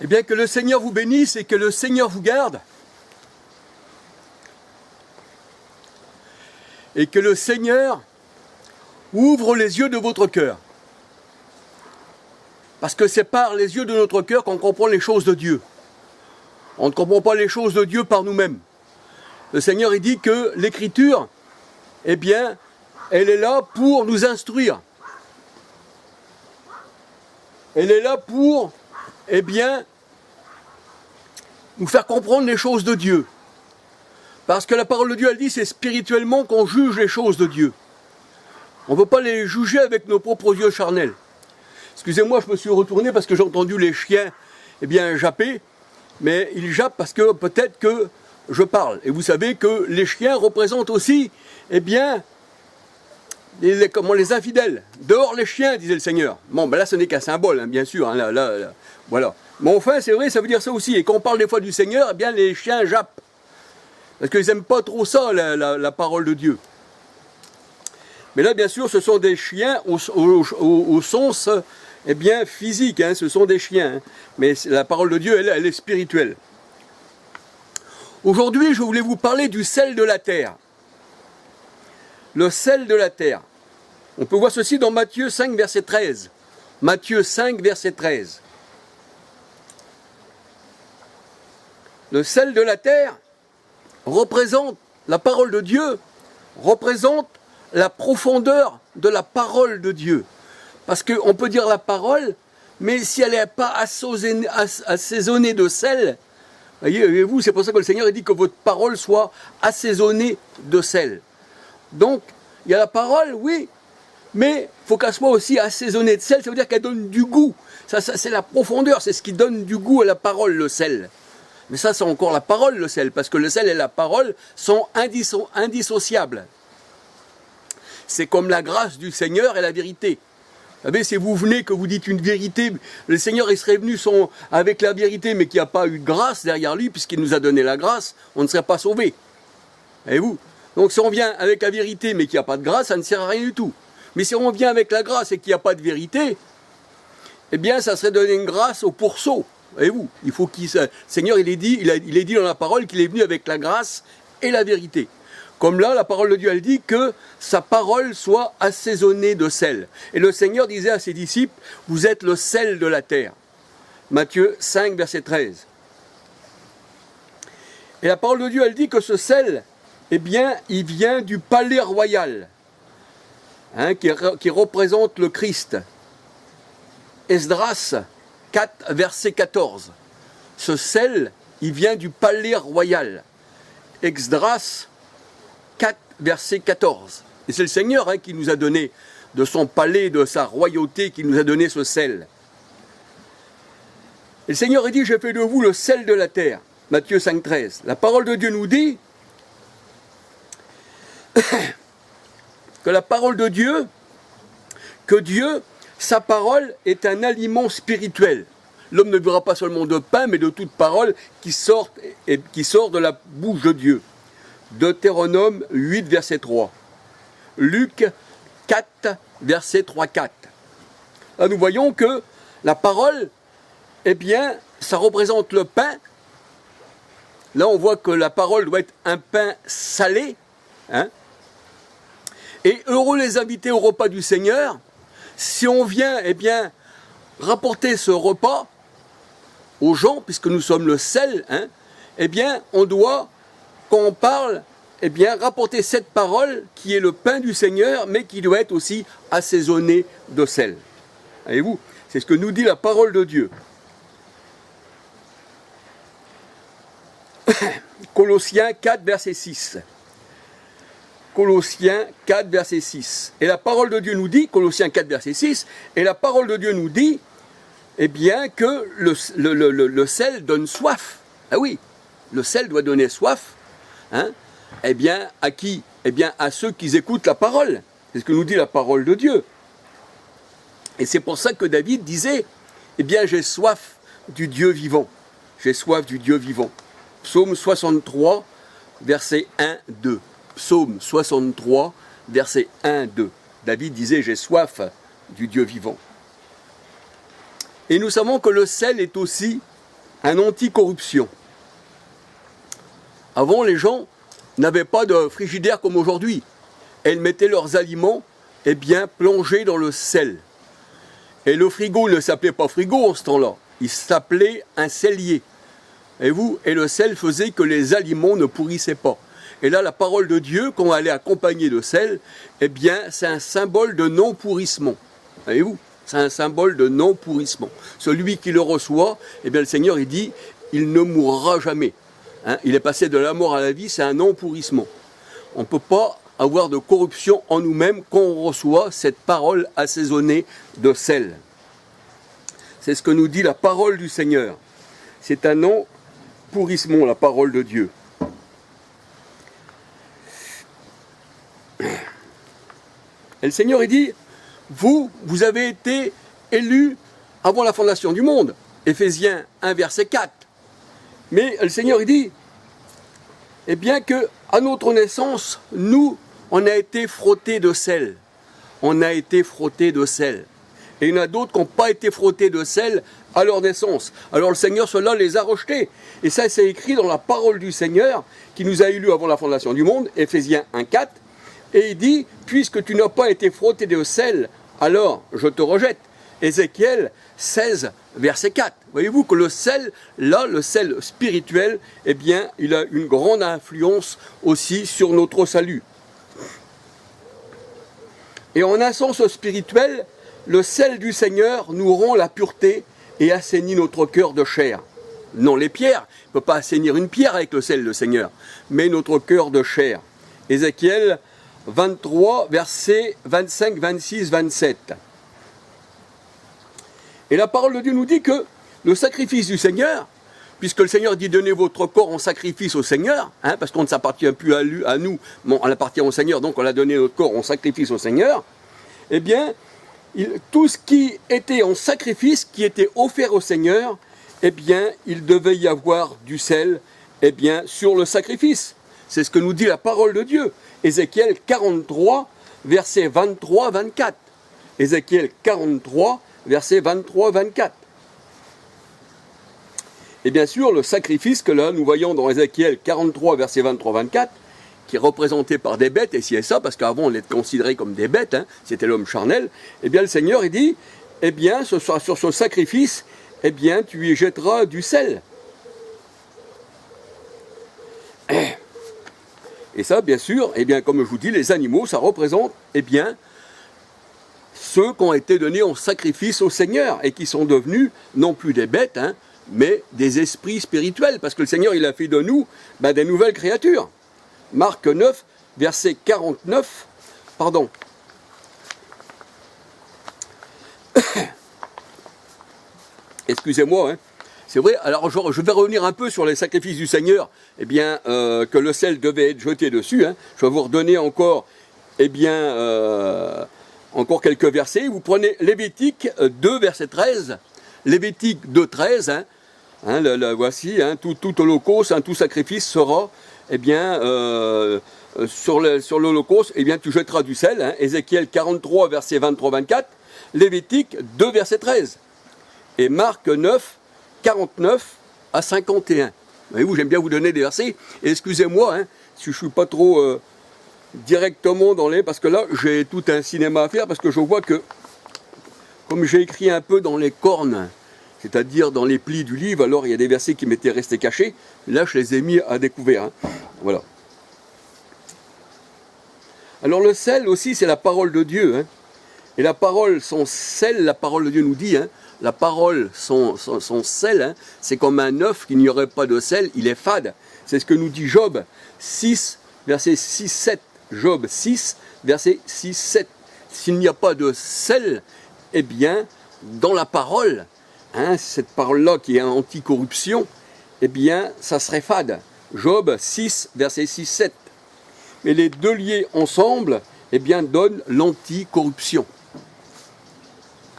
Eh bien, que le Seigneur vous bénisse et que le Seigneur vous garde. Et que le Seigneur ouvre les yeux de votre cœur. Parce que c'est par les yeux de notre cœur qu'on comprend les choses de Dieu. On ne comprend pas les choses de Dieu par nous-mêmes. Le Seigneur, il dit que l'Écriture, eh bien, elle est là pour nous instruire. Elle est là pour, eh bien, nous faire comprendre les choses de Dieu. Parce que la parole de Dieu, elle dit, c'est spirituellement qu'on juge les choses de Dieu. On ne peut pas les juger avec nos propres yeux charnels. Excusez-moi, je me suis retourné parce que j'ai entendu les chiens, eh bien, japper. Mais ils jappent parce que peut-être que je parle. Et vous savez que les chiens représentent aussi, eh bien, les infidèles. Dehors les chiens, disait le Seigneur. Bon, ben là, ce n'est qu'un symbole, hein, bien sûr. Hein, là, voilà. Mais enfin, c'est vrai, ça veut dire ça aussi. Et quand on parle des fois du Seigneur, eh bien, les chiens jappent. Parce qu'ils n'aiment pas trop ça, la parole de Dieu. Mais là, bien sûr, ce sont des chiens au sens, eh bien, physique. Hein, ce sont des chiens. Hein. Mais la parole de Dieu, elle est spirituelle. Aujourd'hui, je voulais vous parler du sel de la terre. Le sel de la terre. On peut voir ceci dans Matthieu 5, verset 13. Matthieu 5, verset 13. Le sel de la terre représente la parole de Dieu, représente la profondeur de la parole de Dieu. Parce qu'on peut dire la parole, mais si elle n'est pas assaisonnée de sel, voyez-vous, c'est pour ça que le Seigneur dit que votre parole soit assaisonnée de sel. Donc, il y a la parole, oui, mais il faut qu'elle soit aussi assaisonnée de sel, ça veut dire qu'elle donne du goût. Ça, c'est la profondeur, c'est ce qui donne du goût à la parole, le sel. Mais ça, c'est encore la parole, le sel, parce que le sel et la parole sont indissociables. C'est comme la grâce du Seigneur et la vérité. Vous savez, si vous venez, que vous dites une vérité, le Seigneur il serait venu avec la vérité, mais qu'il n'y a pas eu de grâce derrière lui, puisqu'il nous a donné la grâce, on ne serait pas sauvé. Voyez-vous ? Donc si on vient avec la vérité, mais qu'il n'y a pas de grâce, ça ne sert à rien du tout. Mais si on vient avec la grâce et qu'il n'y a pas de vérité, eh bien, ça serait donner une grâce au pourceau. Voyez-vous ? Il faut le Seigneur, il est dit dans la parole qu'il est venu avec la grâce et la vérité. Comme là, la parole de Dieu, elle dit que sa parole soit assaisonnée de sel. Et le Seigneur disait à ses disciples, vous êtes le sel de la terre. Matthieu 5, verset 13. Et la parole de Dieu, elle dit que ce sel, eh bien, il vient du palais royal, hein, qui représente le Christ. Esdras 4, verset 14. Ce sel, il vient du palais royal. Esdras 4, verset 14. Et c'est le Seigneur qui nous a donné de son palais, de sa royauté, qui nous a donné ce sel. Et le Seigneur a dit, j'ai fait de vous le sel de la terre. Matthieu 5, 13. La parole de Dieu nous dit que la parole de Dieu, que Dieu, sa parole est un aliment spirituel. L'homme ne vivra pas seulement de pain, mais de toute parole qui sort de la bouche de Dieu. Deutéronome 8, verset 3. Luc 4, verset 3-4. Là, nous voyons que la parole, eh bien, ça représente le pain. Là, on voit que la parole doit être un pain salé. Hein. Et heureux les invités au repas du Seigneur. Si on vient, eh bien, rapporter ce repas aux gens, puisque nous sommes le sel, hein, eh bien, on doit, quand on parle, eh bien, rapporter cette parole qui est le pain du Seigneur, mais qui doit être aussi assaisonnée de sel. Voyez-vous, c'est ce que nous dit la parole de Dieu. Colossiens 4, verset 6. Colossiens 4, verset 6. Et la parole de Dieu nous dit, Colossiens 4, verset 6, et la parole de Dieu nous dit, eh bien, que le sel donne soif. Ah oui, le sel doit donner soif. Hein. Eh bien, à qui ? Eh bien, à ceux qui écoutent la parole. C'est ce que nous dit la parole de Dieu. Et c'est pour ça que David disait, eh bien, j'ai soif du Dieu vivant. J'ai soif du Dieu vivant. Psaume 63, verset 1, 2. Psaume 63, verset 1, 2. David disait, j'ai soif du Dieu vivant. Et nous savons que le sel est aussi un anti-corruption. Avant, les gens n'avaient pas de frigidaire comme aujourd'hui. Elles mettaient leurs aliments plongés dans le sel. Et le frigo ne s'appelait pas frigo en ce temps-là. Il s'appelait un cellier. Et le sel faisait que les aliments ne pourrissaient pas. Et là, la parole de Dieu, quand elle est accompagnée de sel, c'est un symbole de non-pourrissement. Voyez-vous ? C'est un symbole de non-pourrissement. Celui qui le reçoit, le Seigneur, il dit, il ne mourra jamais. Il est passé de la mort à la vie, c'est un non-pourrissement. On ne peut pas avoir de corruption en nous-mêmes quand on reçoit cette parole assaisonnée de sel. C'est ce que nous dit la parole du Seigneur. C'est un non-pourrissement, la parole de Dieu. Et le Seigneur, il dit, vous avez été élus avant la fondation du monde. Éphésiens 1, verset 4. Mais le Seigneur, il dit, que à notre naissance, nous, on a été frottés de sel. On a été frottés de sel. Et il y en a d'autres qui n'ont pas été frottés de sel à leur naissance. Alors le Seigneur, ceux-là, les a rejetés. Et ça, c'est écrit dans la parole du Seigneur, qui nous a élus avant la fondation du monde, Éphésiens 1, 4. Et il dit, puisque tu n'as pas été frotté de sel, alors je te rejette. Ézéchiel 16, verset 4. Voyez-vous que le sel, là, le sel spirituel, il a une grande influence aussi sur notre salut. Et en un sens spirituel, le sel du Seigneur nous rend la pureté et assainit notre cœur de chair. Non, les pierres, il ne peut pas assainir une pierre avec le sel du Seigneur, mais notre cœur de chair. Ézéchiel 23, versets 25, 26, 27. Et la parole de Dieu nous dit que le sacrifice du Seigneur, puisque le Seigneur dit donnez votre corps en sacrifice au Seigneur, parce qu'on ne s'appartient plus à nous, mais on appartient au Seigneur, donc on a donné notre corps en sacrifice au Seigneur, tout ce qui était en sacrifice, qui était offert au Seigneur, il devait y avoir du sel, sur le sacrifice. C'est ce que nous dit la parole de Dieu. Ézéchiel 43, versets 23-24. Ézéchiel 43, versets 23-24. Et bien sûr, le sacrifice que là, nous voyons dans Ézéchiel 43, versets 23-24, qui est représenté par des bêtes, et si et ça, parce qu'avant on les considérait comme des bêtes, c'était l'homme charnel, le Seigneur, il dit, sur ce sacrifice, tu y jetteras du sel. Et ça, bien sûr, comme je vous dis, les animaux, ça représente, ceux qui ont été donnés en sacrifice au Seigneur, et qui sont devenus, non plus des bêtes, mais des esprits spirituels, parce que le Seigneur, il a fait de nous, des nouvelles créatures. Marc 9, verset 49, pardon. Excusez-moi, c'est vrai, alors je vais revenir un peu sur les sacrifices du Seigneur, que le sel devait être jeté dessus. Je vais vous redonner encore, encore quelques versets. Vous prenez Lévitique 2, verset 13. Lévitique 2, 13, voici, tout holocauste, tout sacrifice sera, sur l'holocauste, tu jetteras du sel. Ézéchiel 43, verset 23-24. Lévitique 2, verset 13. Et Marc 9, 49 à 51. Voyez-vous, j'aime bien vous donner des versets. Et excusez-moi, si je ne suis pas trop directement dans les... Parce que là, j'ai tout un cinéma à faire, parce que je vois que, comme j'ai écrit un peu dans les cornes, c'est-à-dire dans les plis du livre, alors il y a des versets qui m'étaient restés cachés. Là, je les ai mis à découvert. Voilà. Alors le sel aussi, c'est la parole de Dieu. Et la parole, son sel, la parole de Dieu nous dit, la parole, son sel, c'est comme un œuf qui n'y aurait pas de sel, il est fade. C'est ce que nous dit Job 6, verset 6-7. Job 6, verset 6-7. S'il n'y a pas de sel, dans la parole, cette parole-là qui est anti-corruption, ça serait fade. Job 6, verset 6-7. Mais les deux liés ensemble, donnent l'anti-corruption.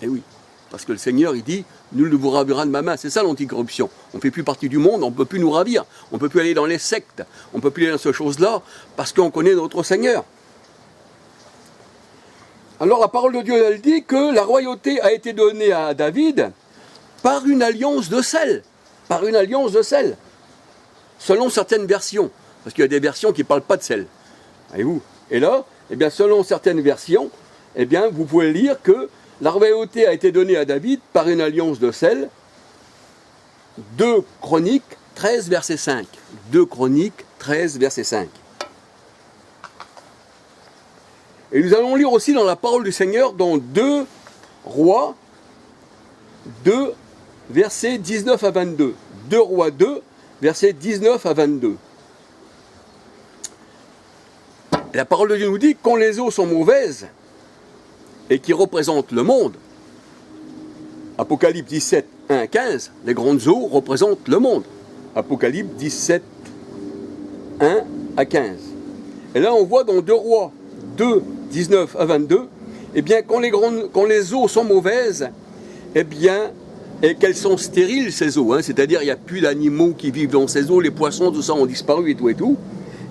Et oui. Parce que le Seigneur, il dit, nul ne vous ravira de ma main. C'est ça l'anticorruption. On ne fait plus partie du monde, on ne peut plus nous ravir. On ne peut plus aller dans les sectes. On ne peut plus aller dans ces choses-là, parce qu'on connaît notre Seigneur. Alors la parole de Dieu, elle dit que la royauté a été donnée à David par une alliance de sel. par une alliance de sel, selon certaines versions, parce qu'il y a des versions qui ne parlent pas de sel. Voyez-vous? Et là, eh bien, selon certaines versions, eh bien, vous pouvez lire que la royauté a été donnée à David par une alliance de sel. 2 Chroniques 13, verset 5. 2 Chroniques 13, verset 5. Et nous allons lire aussi dans la parole du Seigneur, dans 2 Rois 2, versets 19 à 22. 2 Rois 2, versets 19 à 22. La parole de Dieu nous dit que quand les eaux sont mauvaises, et qui représentent le monde, Apocalypse 17, 1 à 15, les grandes eaux représentent le monde. Apocalypse 17, 1 à 15. Et là, on voit dans 2 Rois 2, 19 à 22, eh bien, quand les eaux sont mauvaises, eh bien, et qu'elles sont stériles, ces eaux, hein, c'est-à-dire il n'y a plus d'animaux qui vivent dans ces eaux, les poissons, tout ça ont disparu et tout,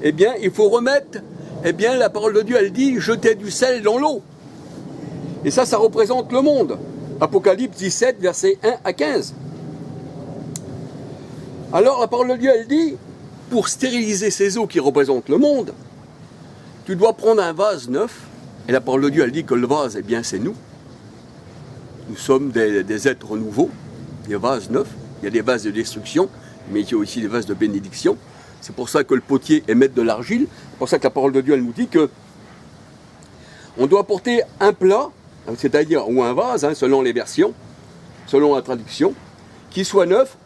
eh bien, il faut remettre, eh bien, la parole de Dieu, elle dit, jetez du sel dans l'eau. Et ça représente le monde. Apocalypse 17, versets 1 à 15. Alors, la parole de Dieu, elle dit, pour stériliser ces eaux qui représentent le monde, tu dois prendre un vase neuf. Et la parole de Dieu, elle dit que le vase, eh bien, c'est nous. Nous sommes des êtres nouveaux, des vases neufs. Il y a des vases de destruction, mais il y a aussi des vases de bénédiction. C'est pour ça que le potier est maître de l'argile. C'est pour ça que la parole de Dieu, elle nous dit que on doit porter un plat, c'est-à-dire, ou un vase, hein, selon les versions, selon la traduction, qui soit neuf,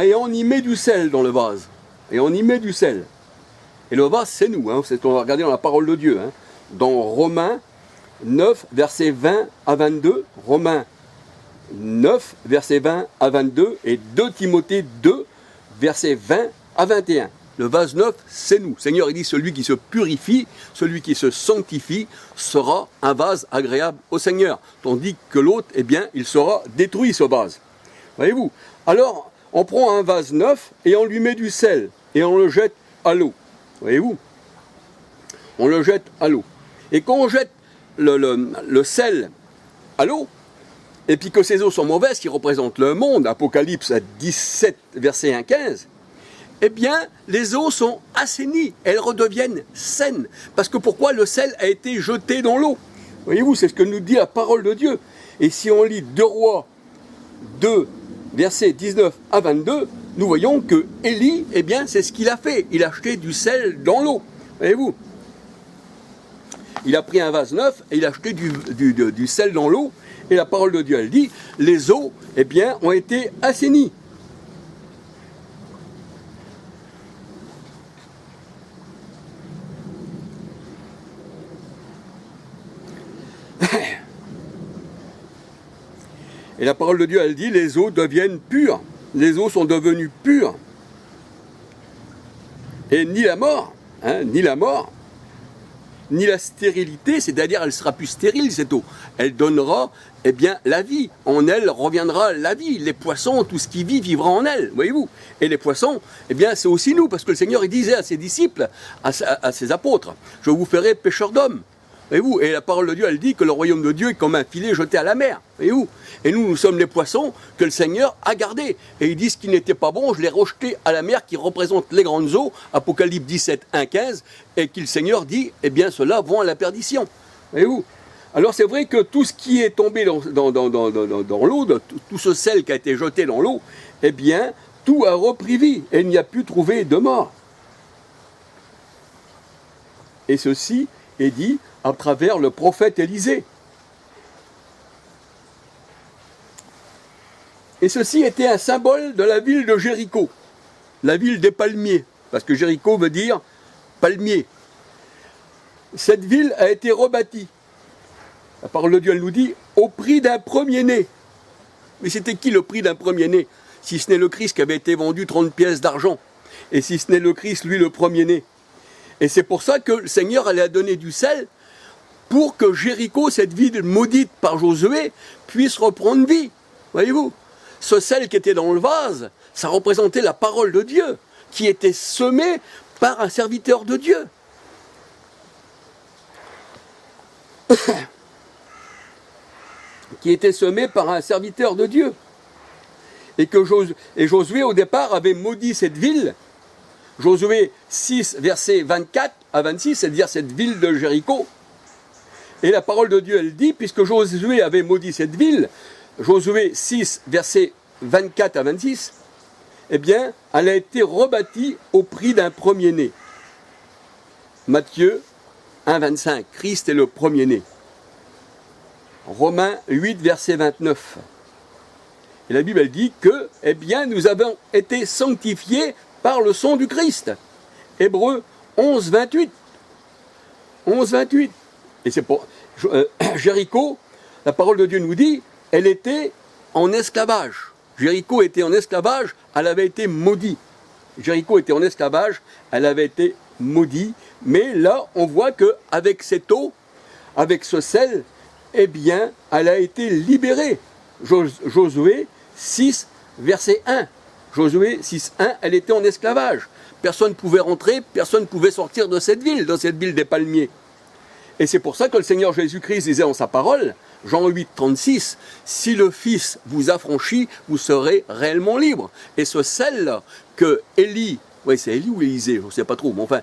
et on y met du sel dans le vase. Et on y met du sel. Et le vase, c'est nous, hein, c'est ce qu'on va regarder dans la parole de Dieu. Hein, dans Romains 9, versets 20 à 22, Romains 9, versets 20 à 22, et 2 Timothée 2, versets 20 à 21. Le vase neuf, c'est nous. Seigneur, il dit, celui qui se purifie, celui qui se sanctifie, sera un vase agréable au Seigneur. Tandis que l'autre, eh bien, il sera détruit, ce vase. Voyez-vous? Alors, on prend un vase neuf et on lui met du sel et on le jette à l'eau. Voyez-vous? On le jette à l'eau. Et quand on jette le sel à l'eau, et puis que ces eaux sont mauvaises, qui représentent le monde, Apocalypse 17, verset 1-15, eh bien, les eaux sont assainies, elles redeviennent saines. Parce que pourquoi? Le sel a été jeté dans l'eau. Voyez-vous, c'est ce que nous dit la parole de Dieu. Et si on lit 2 Rois 2, versets 19 à 22, nous voyons que Élie, eh bien, c'est ce qu'il a fait. Il a jeté du sel dans l'eau. Voyez-vous? Il a pris un vase neuf et il a jeté du sel dans l'eau. Et la parole de Dieu, elle dit, les eaux, eh bien, ont été assainies. Et la parole de Dieu, elle dit, les eaux deviennent pures. Les eaux sont devenues pures. Et ni la mort, ni la stérilité, c'est-à-dire elle sera plus stérile, cette eau. Elle donnera, eh bien, la vie. En elle reviendra la vie. Les poissons, tout ce qui vit, vivra en elle, voyez-vous. Et les poissons, eh bien, c'est aussi nous, parce que le Seigneur, il disait à ses disciples, à ses apôtres, je vous ferai pêcheurs d'hommes. Voyez-vous, et la parole de Dieu, elle dit que le royaume de Dieu est comme un filet jeté à la mer. Voyez-vous, et nous sommes les poissons que le Seigneur a gardés. Et il dit ce qui n'était pas bon, je l'ai rejeté à la mer qui représente les grandes eaux, Apocalypse 17, 1, 15, et que le Seigneur dit, eh bien, ceux-là vont à la perdition. Voyez-vous. Alors c'est vrai que tout ce qui est tombé dans l'eau, tout ce sel qui a été jeté dans l'eau, eh bien, tout a repris vie, et il n'y a plus trouvé de mort. Et ceci est dit à travers le prophète Élisée. Et ceci était un symbole de la ville de Jéricho, la ville des palmiers, parce que Jéricho veut dire palmier. Cette ville a été rebâtie, la parole de Dieu elle nous dit, au prix d'un premier-né. Mais c'était qui le prix d'un premier-né? Si ce n'est le Christ qui avait été vendu 30 pièces d'argent, et si ce n'est le Christ, lui, le premier-né. Et c'est pour ça que le Seigneur allait donner du sel, pour que Jéricho, cette ville maudite par Josué, puisse reprendre vie. Voyez-vous, ce sel qui était dans le vase, ça représentait la parole de Dieu, qui était semée par un serviteur de Dieu. Qui était semée par un serviteur de Dieu. et que Josué au départ avait maudit cette ville. Josué 6, versets 24 à 26, c'est-à-dire cette ville de Jéricho. Et la parole de Dieu, elle dit, puisque Josué avait maudit cette ville, Josué 6, versets 24 à 26, eh bien, elle a été rebâtie au prix d'un premier-né. Matthieu 1, 25, Christ est le premier-né. Romains 8, verset 29. Et la Bible, elle dit que, eh bien, nous avons été sanctifiés par le sang du Christ. Hébreux 11, 28. 11, 28. Et c'est pour Jéricho, la parole de Dieu nous dit, elle était en esclavage. Jéricho était en esclavage, elle avait été maudite. Jéricho était en esclavage, elle avait été maudite. Mais là, on voit qu'avec cette eau, avec ce sel, eh bien, elle a été libérée. Josué 6, verset 1. Josué 6, 1, elle était en esclavage. Personne ne pouvait rentrer, personne ne pouvait sortir de cette ville, dans cette ville des palmiers. Et c'est pour ça que le Seigneur Jésus-Christ disait en sa parole, Jean 8, 36, « Si le Fils vous affranchit, vous serez réellement libre. » Et ce sel-là que Élie, oui c'est Élie ou Élisée, je ne sais pas trop, mais enfin,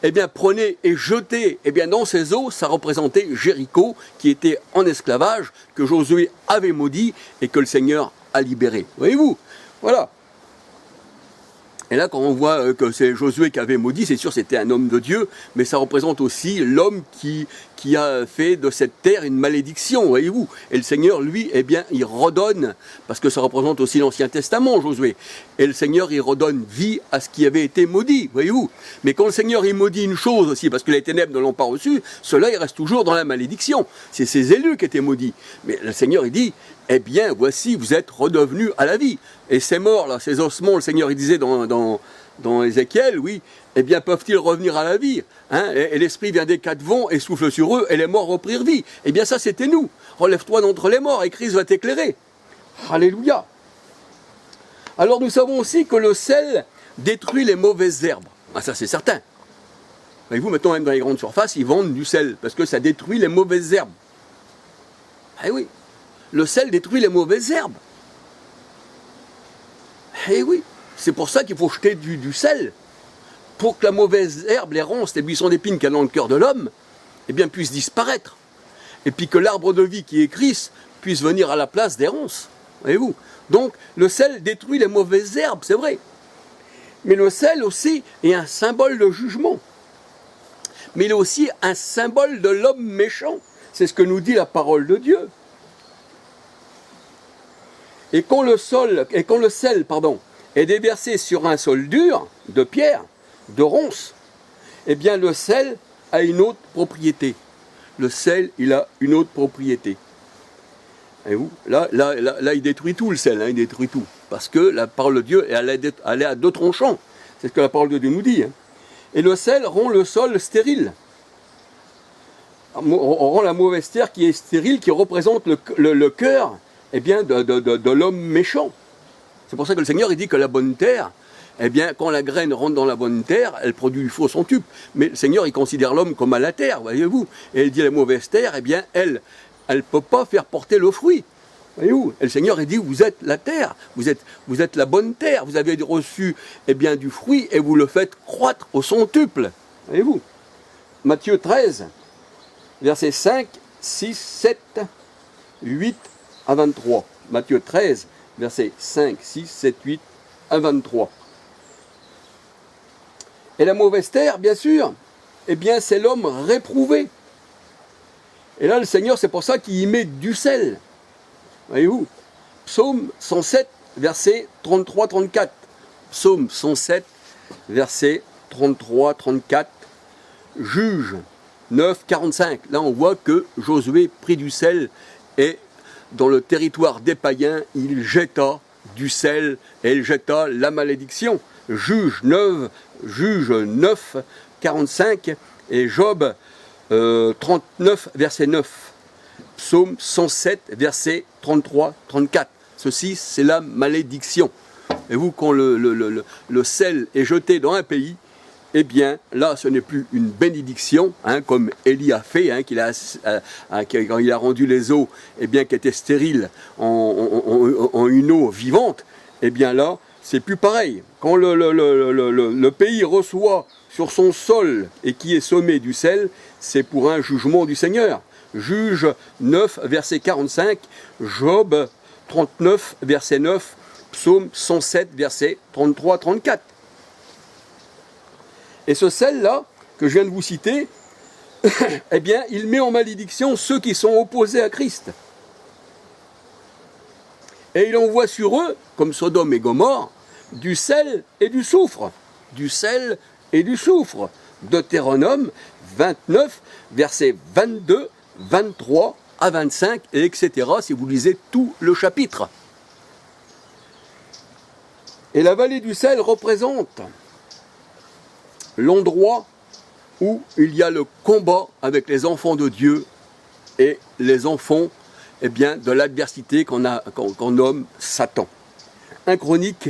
eh bien prenez et jetez eh bien, dans ces eaux, ça représentait Jéricho qui était en esclavage, que Josué avait maudit et que le Seigneur a libéré. Voyez-vous, voilà. Et là, quand on voit que c'est Josué qui avait maudit, c'est sûr c'était un homme de Dieu, mais ça représente aussi l'homme qui a fait de cette terre une malédiction, voyez-vous. Et le Seigneur, lui, eh bien, il redonne, parce que ça représente aussi l'Ancien Testament, Josué. Et le Seigneur, il redonne vie à ce qui avait été maudit, voyez-vous. Mais quand le Seigneur, il maudit une chose aussi, parce que les ténèbres ne l'ont pas reçu, ceux-là, ils restent toujours dans la malédiction. C'est ces élus qui étaient maudits. Mais le Seigneur, il dit, eh bien, voici, vous êtes redevenus à la vie. Et ces morts, là, ces ossements, le Seigneur, il disait dans Ézéchiel, oui, eh bien, peuvent-ils revenir à la vie, hein? Et l'Esprit vient des quatre vents et souffle sur eux, et les morts reprirent vie. Eh bien, ça, c'était nous. Relève-toi d'entre les morts, et Christ va t'éclairer. Alléluia. Alors, nous savons aussi que le sel détruit les mauvaises herbes. Ah, ça, c'est certain. Voyez-vous, maintenant, même dans les grandes surfaces, ils vendent du sel, parce que ça détruit les mauvaises herbes. Eh oui. Le sel détruit les mauvaises herbes. Eh oui, c'est pour ça qu'il faut jeter du sel, pour que la mauvaise herbe, les ronces, les buissons d'épines qu'il y a dans le cœur de l'homme, eh bien, puissent disparaître. Et puis que l'arbre de vie qui est Christ puisse venir à la place des ronces. Voyez-vous. Donc, le sel détruit les mauvaises herbes, c'est vrai. Mais le sel aussi est un symbole de jugement. Mais il est aussi un symbole de l'homme méchant. C'est ce que nous dit la parole de Dieu. Et quand le sel est déversé sur un sol dur, de pierre, de ronces, eh bien le sel a une autre propriété. Le sel, il a une autre propriété. Et vous, là, il détruit tout le sel, hein, il détruit tout. Parce que la parole de Dieu, elle est à deux tranchants. C'est ce que la parole de Dieu nous dit. Hein. Et le sel rend le sol stérile. On rend la mauvaise terre qui est stérile, qui représente le cœur, eh bien, de l'homme méchant. C'est pour ça que le Seigneur il dit que la bonne terre, eh bien, quand la graine rentre dans la bonne terre, elle produit du faux centuple. Mais le Seigneur, il considère l'homme comme à la terre, voyez-vous. Et il dit la mauvaise terre, eh bien, elle ne peut pas faire porter le fruit. Voyez-vous. Et le Seigneur, il dit, vous êtes la terre, vous êtes la bonne terre, vous avez reçu, eh bien, du fruit et vous le faites croître au centuple. Voyez-vous. Matthieu 13, versets 5, 6, 7, 8 à 23. Matthieu 13, versets 5, 6, 7, 8 à 23. Et la mauvaise terre, bien sûr, eh bien, c'est l'homme réprouvé. Et là, le Seigneur, c'est pour ça qu'il y met du sel. Voyez-vous. Psaume 107, versets 33-34. Psaume 107, versets 33-34. Juge 9, 45. Là, on voit que Josué prit du sel et dans le territoire des païens, il jeta du sel et il jeta la malédiction. Juge 9, 45 et Job 39, verset 9. Psaume 107, verset 33, 34. Ceci, c'est la malédiction. Et vous, quand le sel est jeté dans un pays, eh bien, là, ce n'est plus une bénédiction, hein, comme Élie a fait, hein, quand il a rendu les eaux, eh bien, qui étaient stériles en une eau vivante, eh bien là, c'est plus pareil. Quand le pays reçoit sur son sol et qui est sommé du sel, c'est pour un jugement du Seigneur. Juge 9, verset 45, Job 39, verset 9, Psaume 107, verset 33-34. Et ce sel-là, que je viens de vous citer, eh bien, il met en malédiction ceux qui sont opposés à Christ. Et il envoie sur eux, comme Sodome et Gomorrhe, du sel et du soufre. Du sel et du soufre. Deutéronome 29, versets 22, 23 à 25, et etc., si vous lisez tout le chapitre. Et la vallée du sel représente l'endroit où il y a le combat avec les enfants de Dieu et les enfants, eh bien, de l'adversité qu'on nomme Satan. 1 Chronique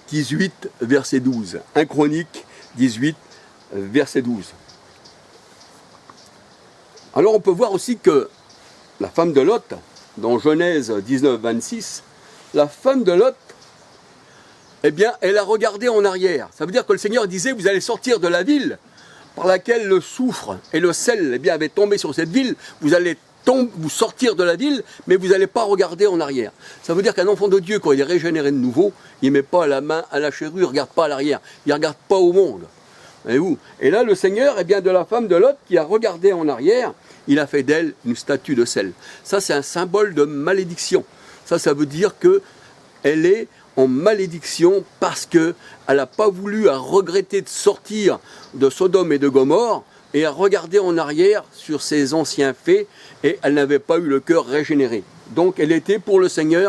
18, verset 12. 1 Chronique 18, verset 12. Alors on peut voir aussi que la femme de Lot, dans Genèse 19, 26, la femme de Lot, eh bien, elle a regardé en arrière. Ça veut dire que le Seigneur disait, vous allez sortir de la ville par laquelle le soufre et le sel, eh bien, avaient tombé sur cette ville. Vous allez vous sortir de la ville, mais vous n'allez pas regarder en arrière. Ça veut dire qu'un enfant de Dieu, quand il est régénéré de nouveau, il ne met pas la main à la charrue, il ne regarde pas à l'arrière, il ne regarde pas au monde. Et là, le Seigneur, eh bien, de la femme de Lot, qui a regardé en arrière, il a fait d'elle une statue de sel. Ça, c'est un symbole de malédiction. Ça veut dire qu'elle est en malédiction parce qu'elle n'a pas voulu, à regretter de sortir de Sodome et de Gomorrhe et à regarder en arrière sur ses anciens faits, et elle n'avait pas eu le cœur régénéré. Donc elle était pour le Seigneur